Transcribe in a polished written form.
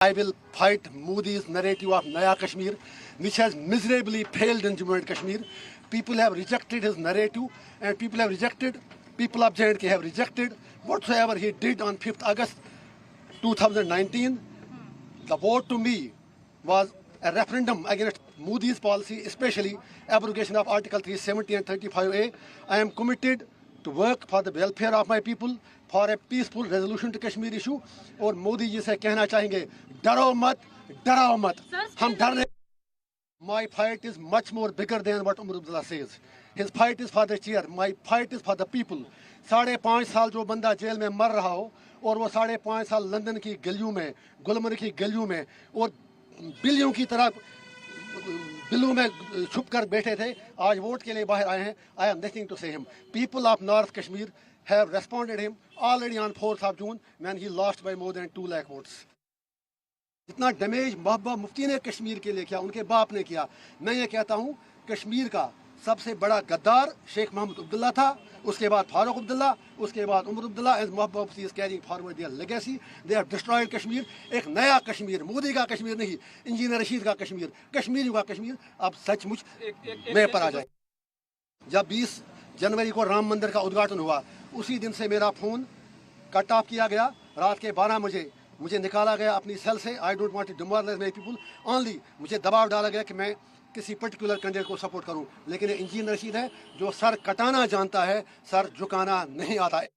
I will fight Modi's narrative of Naya Kashmir, which has miserably failed in Jammu and Kashmir. People have rejected his narrative, and people of J&K have rejected whatsoever he did on 5th August 2019. The vote to me was a referendum against Modi's policy, especially abrogation of Article 370 and 35A. I am committed to work for the welfare of my people, for a peaceful resolution to Kashmir issue. और मोदी जी से कहना चाहेंगे, डरो मत, हम डरने. My fight is much more bigger than what Umar Abdullah says. His fight is for the chair. My fight is for the people. 5.5 साल जो बंदा जेल में मर रहा हो, और वो 5.5 साल लंदन की गलियों में, गुलमर्ग की गलियों में, और बिल्लियों की तरह बिल्लों में छुप कर बैठे थे, आज वोट के लिए बाहर आए हैं. I have nothing to say him. People of North Kashmir have responded him already on 4th of June when he lost by more than 2 lakh votes. जितना डैमेज महबूबा मुफ्ती ने कश्मीर के लिए किया, उनके बाप ने किया. मैं ये कहता हूँ, कश्मीर का सबसे बड़ा गद्दार शेख मोहम्मद अब्दुल्ला था, उसके बाद फारूक अब्दुल्ला, उसके बाद Omar Abdullah. As Mehbooba Mufti is carrying forward their legacy. They have destroyed Kashmir. एक नया कश्मीर, मोदी का कश्मीर नहीं, इंजीनियर रशीद का कश्मीर, कश्मीरियों का कश्मीर अब सचमुच में पर आ जाए. जब 20 जनवरी को राम मंदिर का उद्घाटन हुआ, उसी दिन से मेरा फ़ोन कट ऑफ किया गया. रात के 12 बजे मुझे निकाला गया अपनी सेल से. I don't want to demoralise my people, only मुझे दबाव डाला गया कि मैं किसी पर्टिकुलर कैंडिडेट को सपोर्ट करूं. लेकिन इंजीनियर रशीद है जो सर कटाना जानता है, सर झुकाना नहीं आता है.